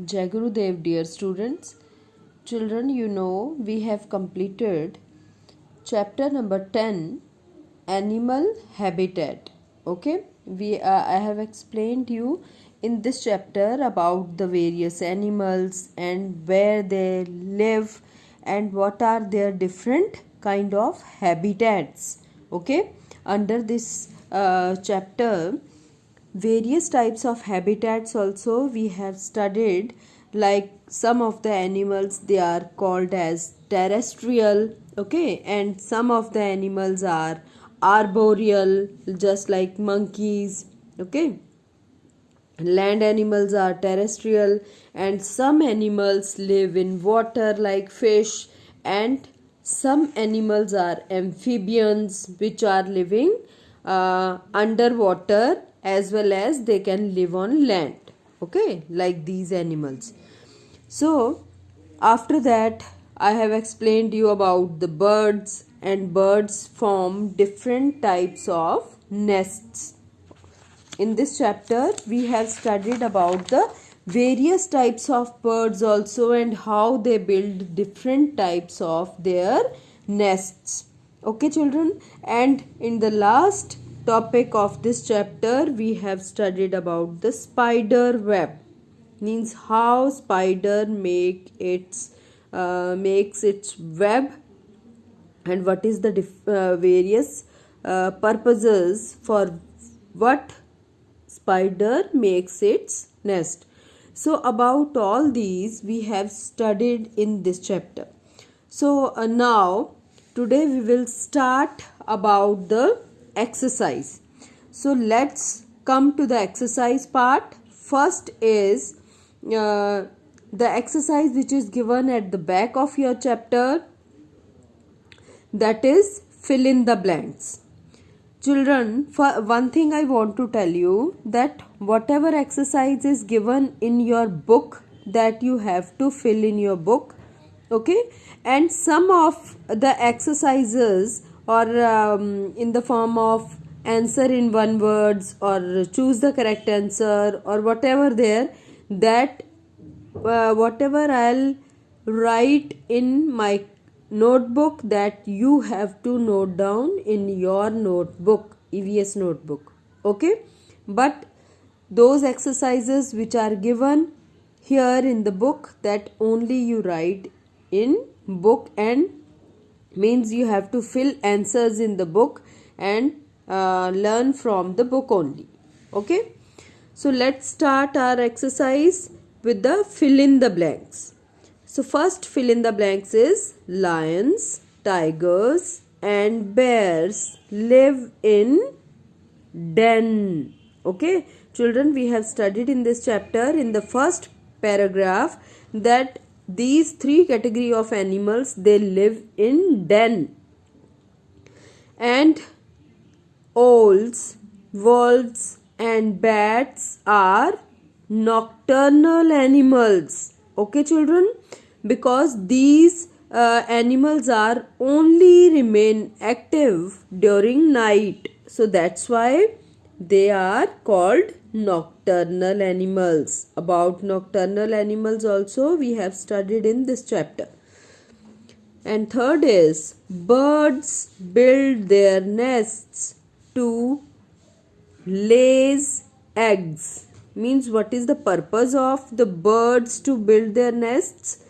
Jai Gurudev, dear students. Children, you know we have completed chapter number 10, Animal Habitat. Okay, I have explained you in this chapter about the various animals and where they live and what are their different kind of habitats. Okay, under this chapter, various types of habitats also we have studied, like some of the animals they are called as terrestrial, okay, and some of the animals are arboreal, just like monkeys, okay. Land animals are terrestrial, and some animals live in water like fish, and some animals are amphibians which are living underwater, as well as they can live on land, okay, like these animals. So after that I have explained you about the birds, and birds form different types of nests. In this chapter we have studied about the various types of birds also, and how they build different types of their nests, okay children. And in the last topic of this chapter we have studied about the spider web, means how spider makes its web, and what is the various purposes for what spider makes its nest. So about all these we have studied in this chapter. So now today we will start about the exercise. So let's come to the exercise part. First is the exercise which is given at the back of your chapter, that is fill in the blanks. Children, for one thing I want to tell you, that whatever exercise is given in your book, that you have to fill in your book, okay. And some of the exercises or in the form of answer in one words, or choose the correct answer, or whatever there, that whatever I'll write in my notebook, that you have to note down in your notebook, EVS notebook, okay. But those exercises which are given here in the book, that only you write in book, and means you have to fill answers in the book and learn from the book only, okay. So let's start our exercise with the fill in the blanks. So first fill in the blanks is lions, tigers and bears live in den, okay. Children, we have studied in this chapter in the first paragraph that these three category of animals, they live in den. And owls, wolves and bats are nocturnal animals, okay children, because these animals are only remain active during night, so that's why they are called nocturnal animals. About nocturnal animals also we have studied in this chapter. And third is birds build their nests to lay eggs, means what is the purpose of the birds to build their nests?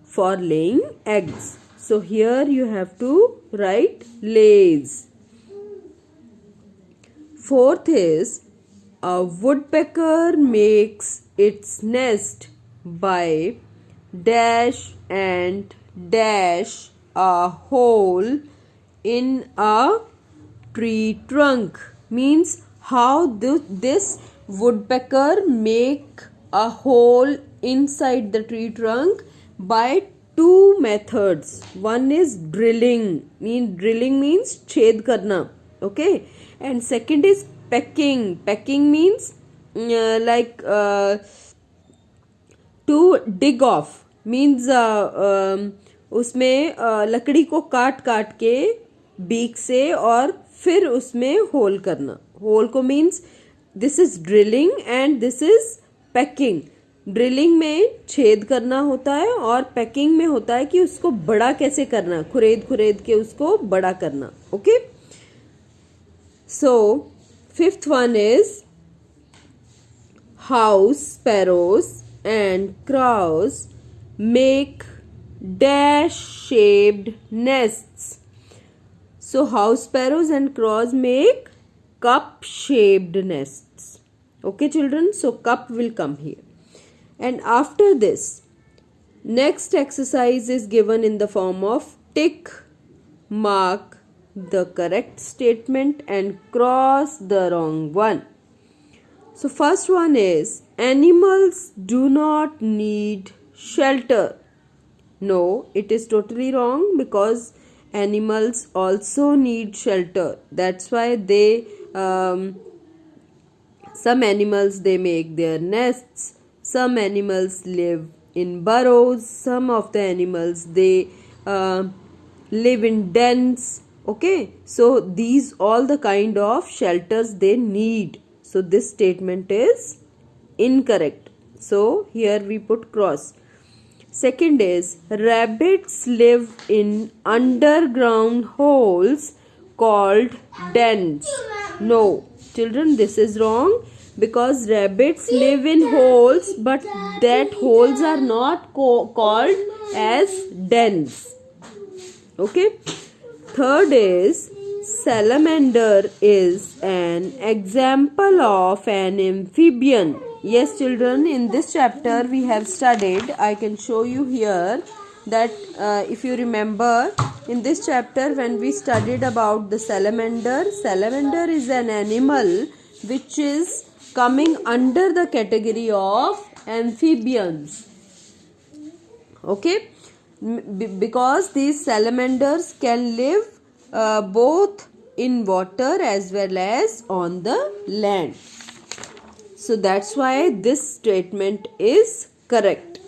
For laying eggs. So here you have to write lays. Fourth is a woodpecker makes its nest by dash and dash a hole in a tree trunk, means how this woodpecker make a hole inside the tree trunk by two methods. One is drilling means ched karna, okay, and second is pecking means to dig off, means उसमें लकड़ी को काट काट के beak से और फिर उसमें होल करना. होल को means this is drilling and this is pecking. Drilling में छेद करना होता है और पैकिंग में होता है कि उसको बड़ा कैसे करना, खुरेद के उसको बड़ा करना. Okay, so fifth one is house sparrows and crows make dash shaped nests. So house sparrows and crows make cup shaped nests. Okay children, so cup will come here. And after this, next exercise is given in the form of tick, mark the correct statement and cross the wrong one. So first one is animals do not need shelter. No, it is totally wrong because animals also need shelter. That's why some animals they make their nests. Some animals live in burrows. Some of the animals they live in dens. Okay, so these all the kind of shelters they need. So this statement is incorrect. So here we put cross. Second is rabbits live in underground holes called dens. No, children, this is wrong because rabbits live in holes, but that holes are not called as dens. Okay. Third is salamander is an example of an amphibian. Yes children, in this chapter we have studied, I can show you here that if you remember in this chapter when we studied about the salamander is an animal which is coming under the category of amphibians. Okay, because these salamanders can live both in water as well as on the land. So that's why this statement is correct.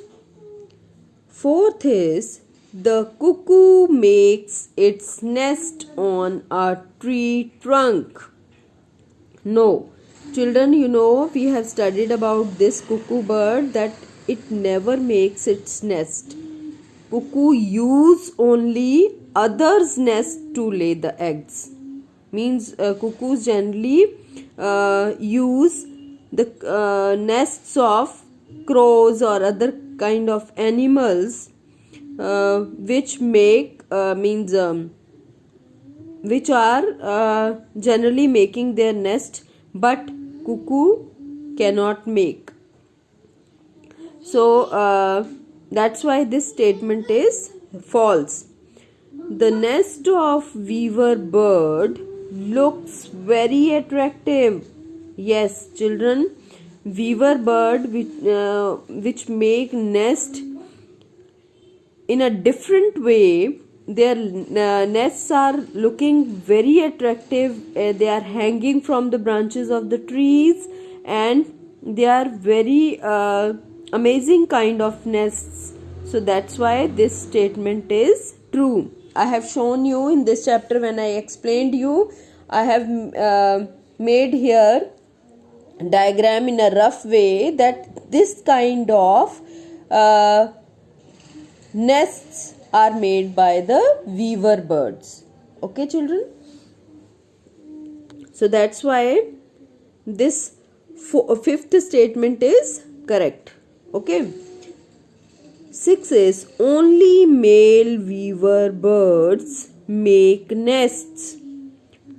Fourth is the cuckoo makes its nest on a tree trunk. No, children, you know we have studied about this cuckoo bird that it never makes its nest. Cuckoo use only others' nest to lay the eggs. Means cuckoos generally use the nests of crows or other kind of animals which make which are generally making their nest, but cuckoo cannot make. So that's why this statement is false. The nest of weaver bird looks very attractive. Yes children, weaver bird which make nest in a different way, their nests are looking very attractive. They are hanging from the branches of the trees and they are very amazing kind of nests. So that's why this statement is true. I have shown you in this chapter when I explained you, I have made here diagram in a rough way that this kind of nests are made by the weaver birds. Okay children, so that's why this fifth statement is correct. Okay. 6 is only male weaver birds make nests.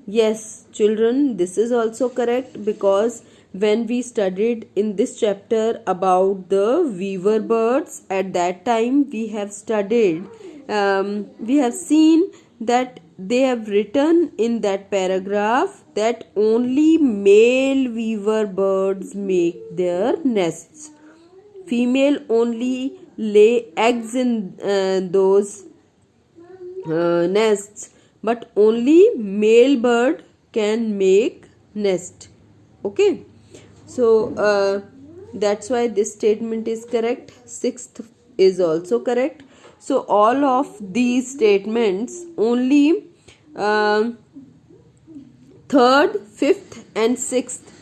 Yes children, this is also correct because when we studied in this chapter about the weaver birds, at that time we have studied, we have seen that they have written in that paragraph that only male weaver birds make their nests. Female only lay eggs in those nests, but only male bird can make nest. Okay, so that's why this statement is correct. 6th is also correct. So all of these statements, only 3rd, 5th and 6th,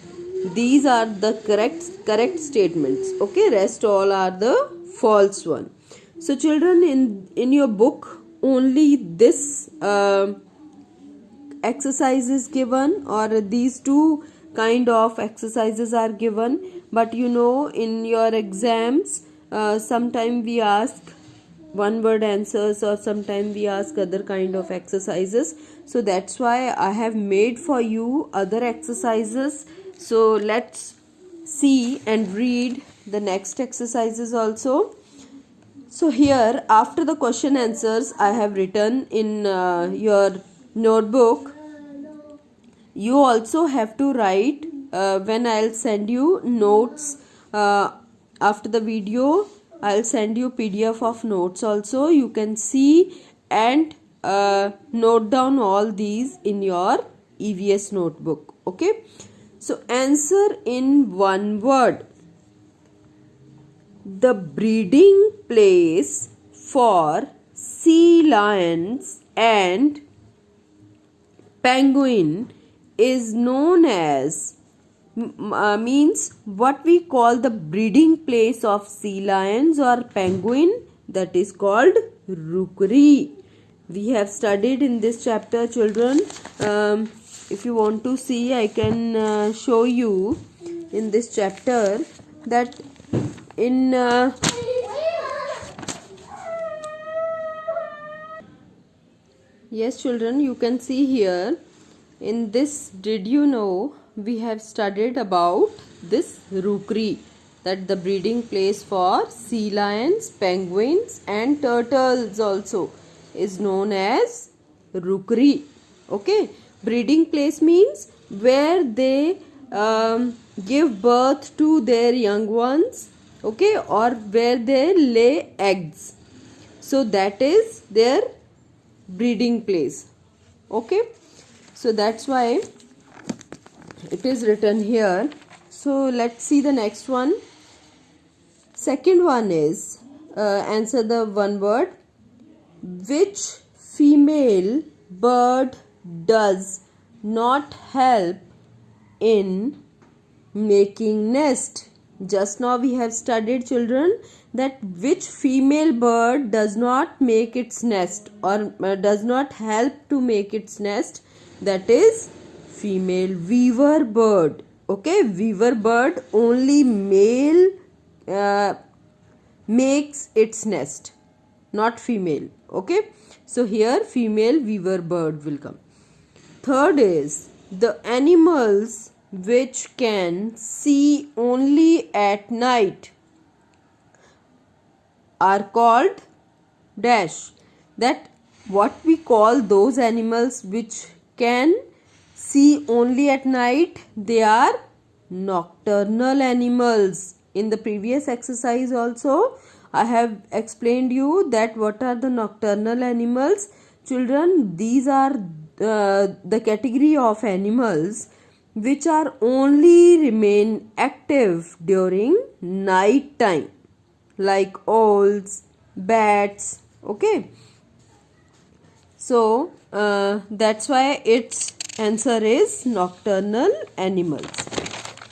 these are the correct statements. Okay, rest all are the false one. So children, in your book only this exercise is given, or these two kind of exercises are given, but in your exams sometime we ask one word answers, or sometime we ask other kind of exercises. So that's why I have made for you other exercises. So let's see and read the next exercises also. So here, after the question answers I have written in your notebook, you also have to write when I'll send you notes after the video. I'll send you PDF of notes also. You can see and note down all these in your EVS notebook. Okay. So answer in one word. The breeding place for sea lions and penguin is known as, means what we call the breeding place of sea lions or penguin, that is called rookery. We have studied in this chapter, children. If you want to see, I can show you in this chapter that in yes children, you can see here in this, did you know we have studied about this rookery, that the breeding place for sea lions, penguins and turtles also is known as rookery. Okay, breeding place means where they give birth to their young ones, okay, or where they lay eggs. So that is their breeding place. Okay, so that's why it is written here. So let's see the next one. Second one is answer the one word. Which female bird does not help in making nest? Just now we have studied, children, that which female bird does not make its nest or does not help to make its nest. That is female weaver bird. Okay, weaver bird, only male makes its nest, not female. Okay, so here female weaver bird will come. Third is the animals which can see only at night are called dash. That what we call those animals which can see only at night, they are nocturnal animals. In the previous exercise also I have explained you that what are the nocturnal animals. Children, these are the category of animals which are only remain active during night time, like owls, bats. Okay, so that's why its answer is nocturnal animals.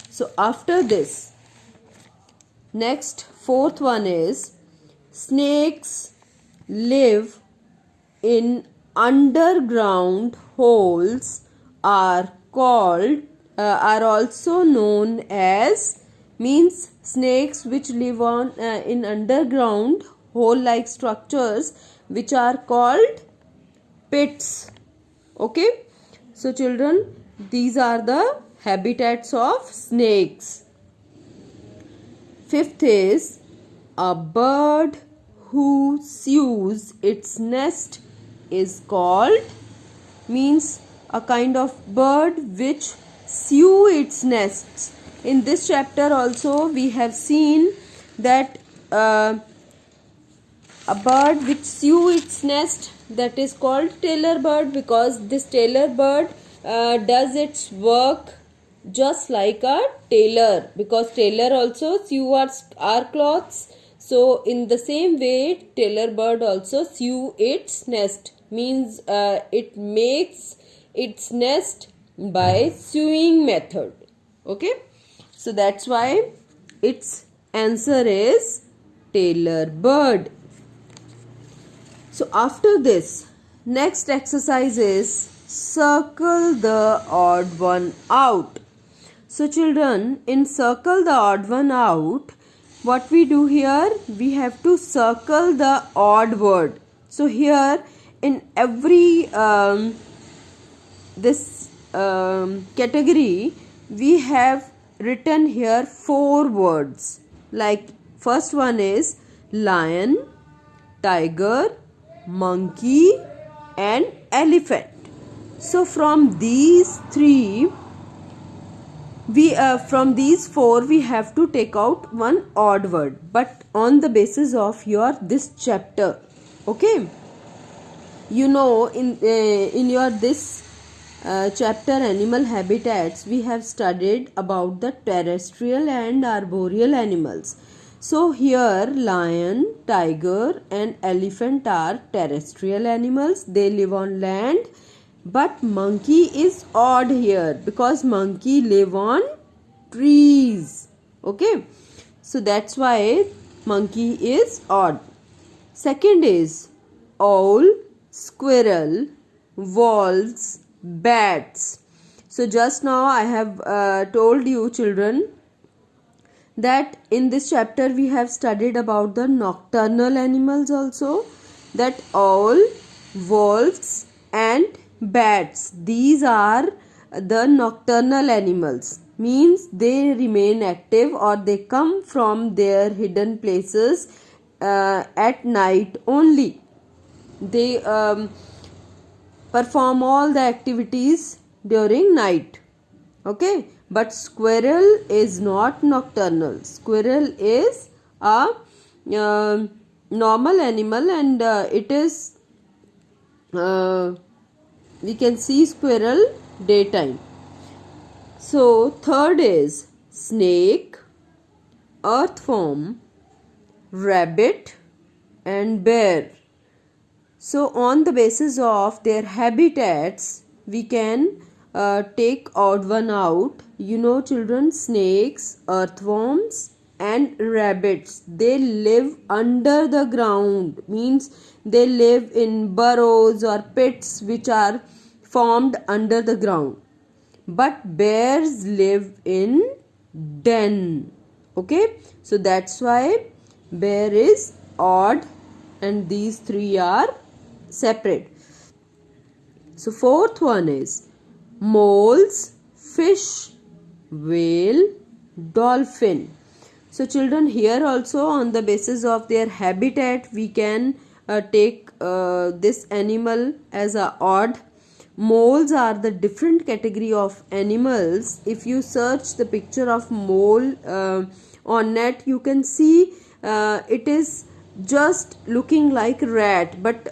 So after this, next fourth one is snakes live in underground holes are called are also known as, means snakes which live on in underground hole like structures which are called pits. Okay, so children, these are the habitats of snakes. Fifth is a bird who sews its nest is called, means a kind of bird which sew its nests. In this chapter also we have seen that a bird which sew its nest, that is called tailor bird, because this tailor bird does its work just like a tailor, because tailor also sew our clothes. So in the same way tailor bird also sew its nest, means it makes its nest by sewing method. Okay, So that's why its answer is tailor bird. So after this, next exercise is circle the odd one out. So children, in circle the odd one out, what we do here, we have to circle the odd word. So here in every category, we have written here 4 words. Like first one is lion, tiger, monkey and elephant. So from these 4 we have to take out one odd word, but on the basis of your this chapter. Okay, you know, in your this chapter animal habitats, we have studied about the terrestrial and arboreal animals. So here lion, tiger and elephant are terrestrial animals. They live on land. But monkey is odd here because monkey live on trees. Okay. So that's why monkey is odd. Second is owl, squirrel, wolves, bats. So just now I have told you children that in this chapter we have studied about the nocturnal animals also, that owl, wolves and bats, these are the nocturnal animals, means they remain active or they come from their hidden places at night only. They perform all the activities during night. Okay, but squirrel is not nocturnal. Squirrel is a normal animal and it is we can see squirrel daytime. So third is snake, earthworm, rabbit and bear. So on the basis of their habitats, we can take odd one out. You know children, snakes, earthworms and rabbits, they live under the ground, means they live in burrows or pits which are formed under the ground. But bears live in den. Okay, so that's why bear is odd and these 3 are separate. So fourth one is moles, fish, whale, dolphin. So children, here also on the basis of their habitat we can take this animal as a odd. Moles are the different category of animals. If you search the picture of mole on net, you can see it is just looking like rat, but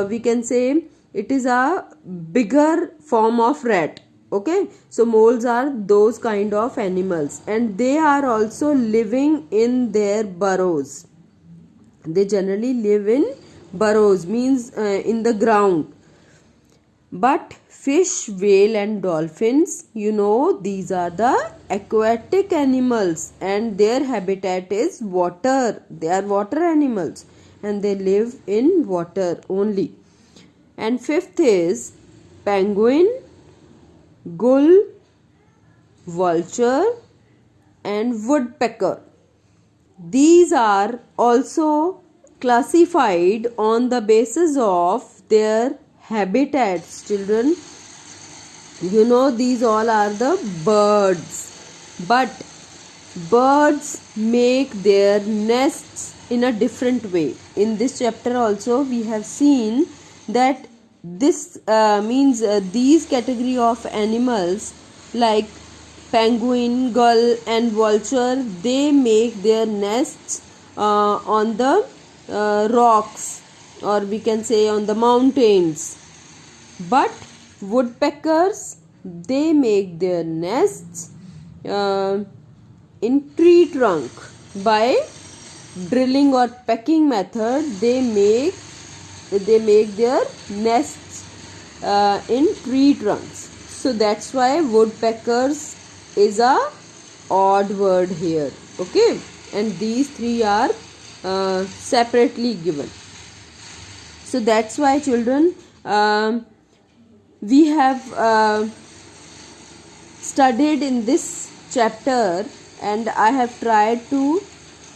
we can say it is a bigger form of rat. Okay, so moles are those kind of animals and they are also living in their burrows. They generally live in burrows, means in the ground. But fish, whale and dolphins, you know, these are the aquatic animals and their habitat is water. They are water animals and they live in water only. And fifth is penguin, gull, vulture and woodpecker. These are also classified on the basis of their habitats. Children, you know, these all are the birds, but birds make their nests in a different way. In this chapter also we have seen that this means these category of animals like penguin, gull and vulture, they make their nests on the rocks, or we can say on the mountains. But woodpeckers, they make their nests in tree trunk. By drilling or pecking method, they make their nests in tree trunks. So that's why woodpeckers is a odd word here. Okay, and these three are separately given. So that's why, children, we have studied in this chapter, and I have tried to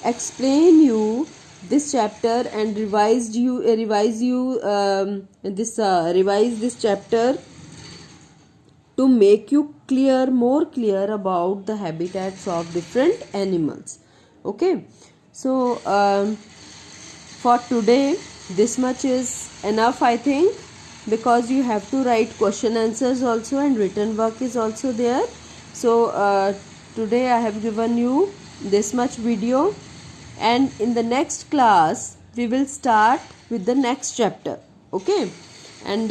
explain you this chapter and revise this chapter to make you more clear about the habitats of different animals. Okay, so for today this much is enough, I think, because you have to write question answers also and written work is also there. So today I have given you this much video, and in the next class we will start with the next chapter. Okay, and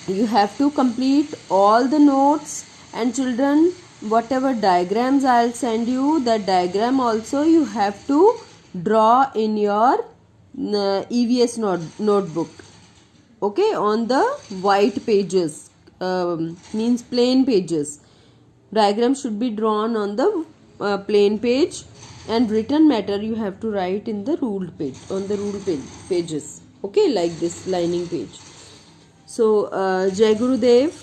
you have to complete all the notes, and children, whatever diagrams I'll send you, that diagram also you have to draw in your EVS notebook. Okay, on the white pages, means plain pages. Diagram should be drawn on the plain page, and written matter you have to write in the ruled page, on the ruled pages. Okay, like this lining page. So Jai Gurudev.